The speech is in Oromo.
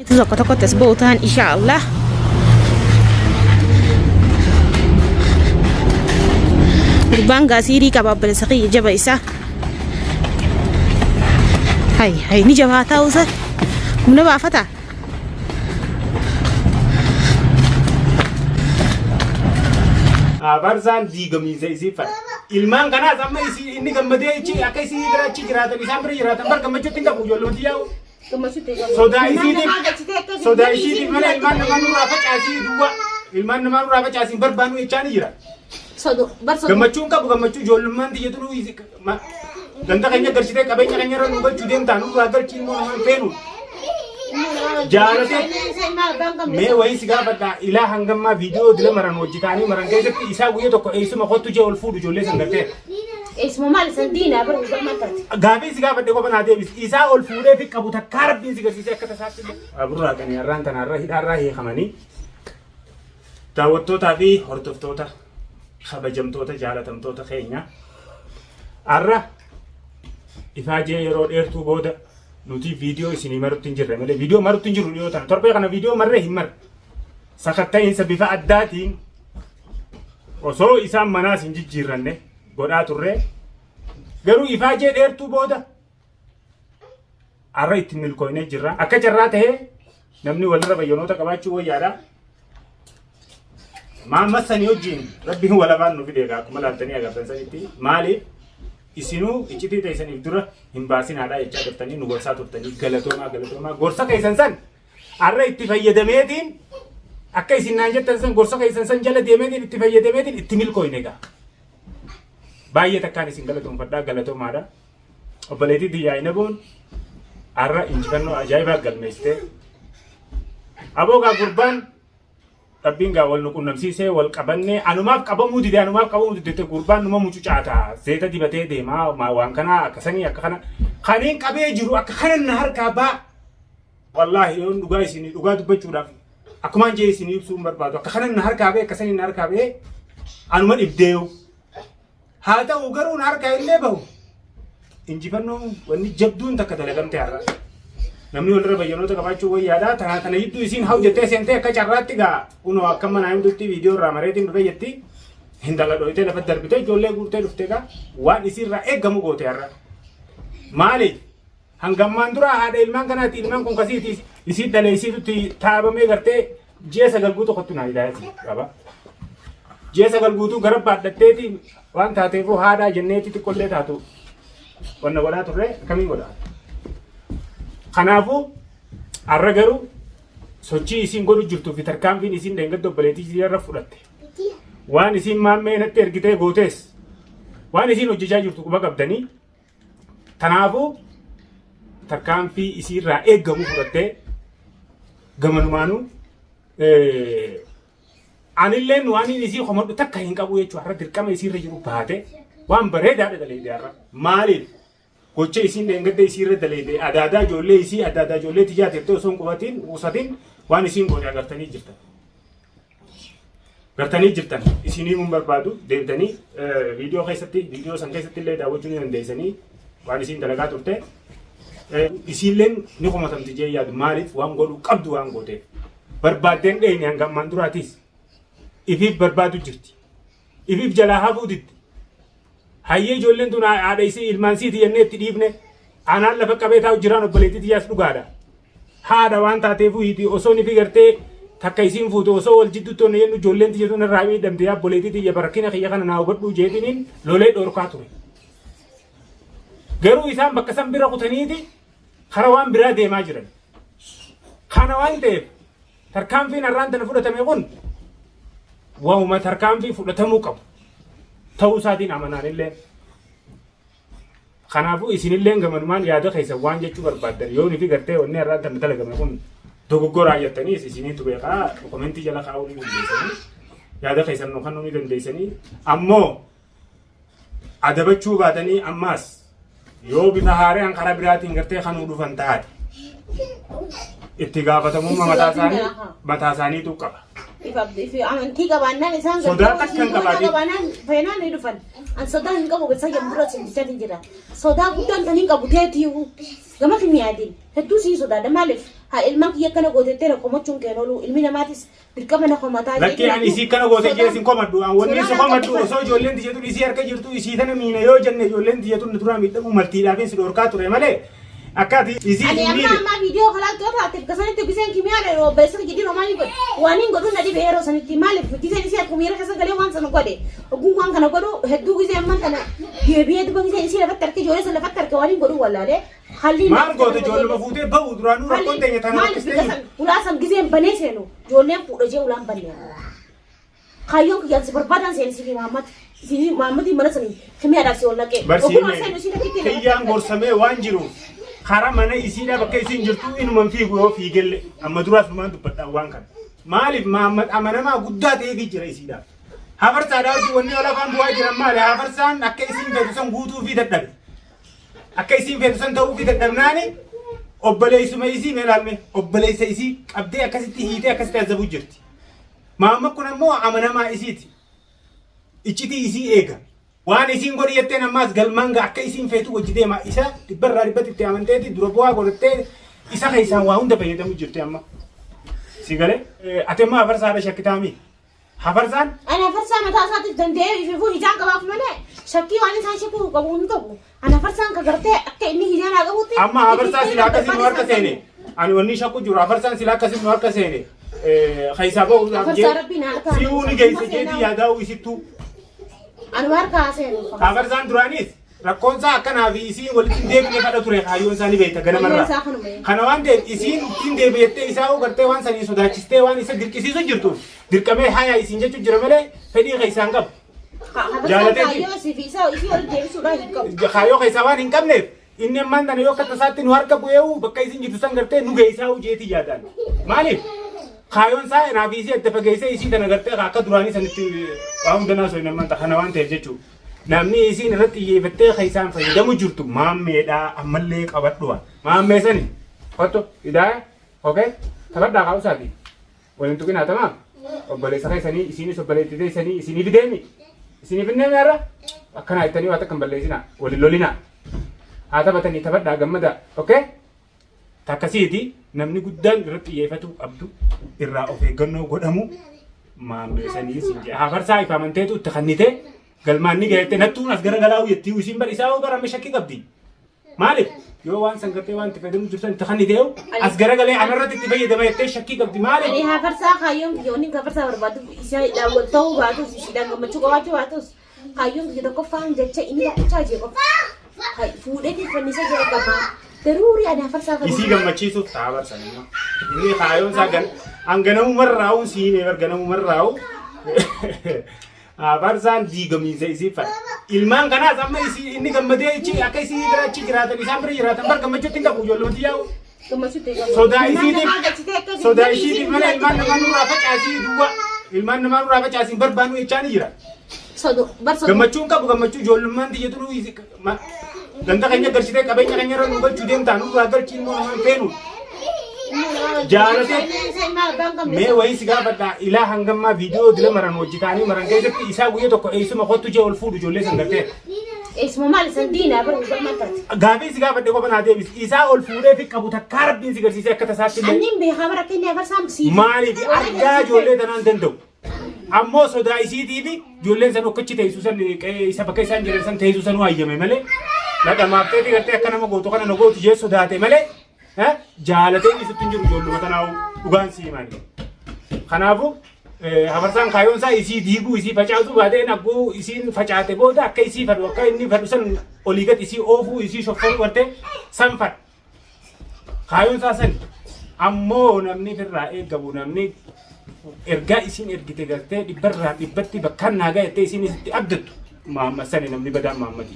تزقطقط تسبوتان إن شاء الله. قربان قاسيري كباب بالسقي جبايسة. هاي نجوا تاوزة منبع فتح. Barzaan diigamiinsa isii fadha. Ilmaan kanaas amma isii inni gammadee ichi akka isii bira achi jiraatan isaan bira jiraatan bar gammachuutti hin qabu ijoollooti yaa'u. Sodaa isiitiif mana ilmaan namaa nurraa facaasii duwwa ilmaan namaa nurraa facaasiin barbaanuu jechaan jira. Gammachuu hin qabu gammachuu ijoollummaan xiyya turuu ganda keenya galchitee qabeenya keenya irra nu galchuu deemtaa nurraa galchii immoo namaan feenu. Jaalate mee wayii si gaafadha ilaa hangammaa viidiyoo dila maran hojjetaanii maran keessatti isaa guyyaa tokko eessuma kottu jee ol fuudhu ijoollee san gartee. Eessuma maal san diinaa bara guddaa gaafii si gaafadhe qofa naa deebis isaa ol fuudhee fi qabu takkaa rabbiin si garsiisee akka tasaatti aburraa qanii har'aan tanaarra hidhaarraa hiikamanii daawwattootaa fi hordoftoota kabajamtoota jaalatamtoota keenya har'a ifaajee yeroo dheertuu booda nuti video isinii marutti hin jirre malee video marutti hin jiru dhiyoo tana torbee kana video marree hin marre sakatta'insa bifa addaatiin osoo isaan manaas hin jijjiirranne godhaa turre garuu ifaajee dheertuu booda har'a itti milkooynee jirra akka carraa tahee namni walirra bayyanoota qabaachuu wayyaadha maammassanii wajjiin rabbiin walabaan nu fideegaa akkuma laaltanii agartan sanitti maaliif isinuu iccitii teessaniif dura hin baasinaadhaa jechaa turtanii nu gorsaa turtanii galatoomaa gorsa keessan san har'a itti fayyadameetiin akka isin naan jettan san gorsa keessan san jala deemeetiin itti fayyadameetiin itti milkooyne egaa baay'ee takkaan isin galatoomfadhaa galatoomaadha obboleettii Diyyaa boon har'a injifannoo ajaa'ibaa galmeessite aboogaa gurbaan Rabbiin gaa wal nu qunnamsiisee wal qabannee anumaaf qabamuu didee gurbaan numa mucucaataa zeeta dibatee deemaa waan kana akkasanii akka kana kaniin qabee jiru akka kana na harkaa baa wallaahi yoon dhugaa isinii dhugaa dubbachuudhaaf akkumaan jee isinii ibsuu hin barbaadu akka kana na harkaa bee akkasanii na harkaa bee anuma dhibdeeyu haa ta'u garuu na harkaa illee bahu injifannoo wanni jabduun takka dalagamte har'a namni walirra bayyanoota qabaachuu wayyaadha tana hidduu isiin hau jettee seentee akka carraatti gaa kunoo akka manaa himtutti viidiyoo irraa mareetiin dhufe jetti hin daladhoytee lafa darbitee ijoollee guurtee dhuftee gaa waan isiirraa eeggamu goote har'a maaliif hangammaan dura haadha ilmaan kanaatti ilmaan kun kasiiti isii dhalee isiitutti taabamee gartee ji'a 9 guutuu tokkotti naa hidhaati qaba ji'a 9 guutuu gara baadhatteeti waan taateefuu haadhaa jenneeti xiqqollee taatu wanna godhaa turre akkamiin godhaa Kanaafuu har'a garuu sochii isiin godhu jirtuu fi tarkaanfiin isiin dheengadda obboleettii irra fudhatte waan isiin maammee natti ergitee gootees waan isiin hojjechaa jirtu quba qabdanii kanaafuu tarkaanfii isiirraa eeggamu fudhattee gamanumaanuu anilleen waan isii homadhu takka hin qabu jechuudha har'a dirqama isiirra jiru baate waan bareedaadha daleedee har'a maaliif gocha isiin dheengadda isiirra daleedee adaadaa ijoollee isii adaadaa ijoollee tiyyaa teettee osoo hin qubatiin waan isiin godhe agartanii jirtan isinii mun barbaadu deebitanii viidiyoo san keessatti illee daawwachuu ni dandeessanii waan isiin dalagaa turte isiilleen ni qomatamti jee yaadu maaliif waan godhu qabdu waan gooteef barbaaddeen dheeyni hangammaan duraatiis ifiif barbaadu jirti ifiif jalaa hafuu diddi hayyee ijoolleen tun haadha isii ilmaan siiti jennee itti dhiifne aanaan lafa qabee taa'u jiraan obboleettii tiyyaas dhugaadha haadha waan taateefuu hiiti osoo nifi gartee takka isiin fuute osoo wal jidduutti onne jennu ijoolleen tiyya tun irraa miidhamte obboleettii tiyya barakkina kiyya kana naa hubadhuu jeetiniin lolee dhorkaa ture garuu isaan bakka san bira kutaniiti kara waan biraa deemaa jiran kana waan ta'eef tarkaanfiin har'aan tana fudhatame kun waa'uma tarkaanfii fudhatamuu qabu ta'uu isaatiin amanaan illee kanaafuu isinillee gamanumaan yaada keessan waan jechuu barbaaddan yoo nifi gartee wanni har'aan tana dalagame kun dogoggoraa jettaniis isiniitu beekaa komentii jala kaa'uu ni dandeessanii yaada keessan nu kennuu ni dandeessanii ammoo adabachuu baatanii ammaas yoo bifa haaraan karaa biraatiin gartee kanuu dhufan taate itti gaafatamummaa mataa isaaniitu qaba. amantii qabaannaan isaan sodaa takkan qabaatee qabaannaan feenaan ni dhufan an sodaa hin qabu bessa yemmuu sin jira sodaa guddaan kan hin qabu teetii gama kimiyaadin hedduu sii sodaadha maaliif ها ilman kiyya kana gootettee na komachuun keen oolu ilmi namaatis dirqama na komataa lakkee ani isii kana goote jeesin komadhu an wanni isu komadhu osoo ijoolleen tiyatu isii harka jirtu isii tana miina yoo jenne ijoolleen tiyatu nu dura miidhamu maltiidhaafin si dhorkaa ture malee akkati isii ani amma video kala tota ati kasanitti gisen kimiyaan ro beesar gidi romani god wani godu na dibe hero saniti malif gisen isi ak kumira kasa gale wan san gode ogun wan kana godu heddu gisen man kana gebiye du gisen isi la fatar ke jore la fatar ke wani godu wallale خلي ما نقول جول ما فوتي بو درانو ركون تاني تانا ما ولا سام جزين بني سينو جولين بودا جي ولا بني خايون كي يانس بربادان سين سيني محمد يمنا سني كمي ادا سي ولا كي كيان غورسمه وانجيرو خارا منا يسيدا بكاي سين جرتو انو من في غو في گل اما دراس ما دبدا وان كان مالك محمد امنا ما غدا تيغي جرا يسيدا هافر ساداوتي وني ولا فان بوا جرا مال هافر سان اكاي سين بيتسن غوتو في ددب akka isin feetusan ta'uu fi dadhabnaani obboleessuma isii meelaalme obboleessa isii qabdee akkasitti hiitee akkasitti azabu jirti. Maamma kun ammoo amanamaa isiiti. Iccitii isii eega. Waan isiin godhi jettee ammaas galmanga akka isiin feetu hojii deema isa dhibbarraa dhibbatti itti amanteeti dura bu'aa godhattee isa keessaan waa hunda fayyadamu jirti amma. Si galee ati ammoo hafarsaadha shakkitaami. Hafarsaan? Ani hafarsaa mataa isaatiif danda'ee ififuu hijaan qabaaf malee shakkii waan isaan shakkuu qabu hin qabu. أنا فرسان كغرتي أكيد إني هنا أقولتي أما فرسان سلاك سين ورك سيني أنا وني شكو جورا فرسان سلاك سين ورك سيني خيسابو فرسان ربنا سيوني جاي سجيتي يادا ويسيتو أنا ورك سيني فرسان درانيس ركون سا كنا في إسين ولكن ديب نكذا توري خايون ساني بيتا غنا مرة خنوان ديب إسين تين ديب يتة إساو غرتي وان ساني سودا تشتة وان إسا دير كيسي سجرتو دير كمه هاي إسين جاتو جرمله فدي خيسان قب خايو خيسوان إن كم نف إني من دنا يوكا تساتي نواركا بويو بكاي سين جتو سانغرتي نوغيساو جيتي جادان مالي خايون سا نافيسي اتفاقيسي إسي دنا غرتي غاكا دراني سنتي وهم دنا سوي نمان تخنوان تهجتو نامني إسي نرتي يفتي خيسان فيدمو جرتو مامي دا أماليك أبطلوا مامي سني فتو إداية أوكي تبدا غاو ساتي ولنتو كنا تمام وبلي سخي سني إسيني سبلي تدي سني إسيني بديني إسيني بدنا ميرا أكنا إتني واتكم بليزنا وللولينا هذا بتني تبدا جمدا أوكي تكسيدي نمني قدام رت يفتو أبدو الرأو في جنو قدامه ما مسني سنجي هافر ساي فمنتهو تخنيته قال ما نيجي تنتون أسجر قلاو يتيو سين بريساو برا مشاكي قبدي مالك يو وان سنغتي وان تفدم جرسن تخنيته أسجر قلي أنا رت تبي دم يتي شاكي قبدي مالك أنا هافر سا خايم يوني هافر سا بربادو إسا لو تو بادو إسا لو مچو قواتو بادو خايم كده كفان جت إني أشاجي كف هاي فودي فنيسة جرا كفان ضروري أنا هافر سا إسي كم مچيسو تابر سنيما إني خايم ساكن أنغنام مرراو سيني أنغنام مرراو Farsan diga misa isi fat. Ilman kana sama isi ini gamade ichi akai isi gara ichi jiratan isam beri jiratan bar gamachu tinggal bujol lo diau. Soda isi di mana ilman nama nura apa casi dua. Ilman nama nura apa casi berbanu ichani jira. Gamachu ka bu gamachu jolman di jatuh isi. Ganta kanya gercite kabenya kanya ran ubal judem tanu agar cino penu. Jaalate mee wayii sigaa baddaa ilaa hangammaa viidiyoo dila maran hojjetaanii maran keessatti isaa guyyaa tokko eessuma kottu jee ol fuudhu ijoollee san gartee. Eessuma maal isan diinaa bara gurgurmaataati. Gaafii sigaa badde qofa naa deebis isaa ol fuudhee fi qabu takkaa rabbiin si garsiisee akka tasaatti illee. Anniin beekaa bara kennee afarsaam siif. Maaliif argaa ijoollee tanaan danda'u. Ammoo sodaa isiitii fi ijoolleen san okkachi teessuu san isa bakka isaan jiran san teessuu san waayyame malee. Ladhamaaftee gartee akka nama gootu kana na gootu jee sodaate malee. Jaalateen isutti jiru ijoolluma tanaawu dhugaan siimani. Kanaafu hafarsan kaayoon isaa isii diiguu isii facaasu baatee naggoo isiin facaate booda akka isii fadhu akka inni fadhu san olii gad isii oofuu isii shofforuu gartee san fadhu. Kaayoon isaa san ammoo namni firraa eeggabu namni ergaa isiin ergite gartee dhibbarraa dhibbatti bakka naagaa jettee isiin isitti abdattu maamma sani namni badaan maammati.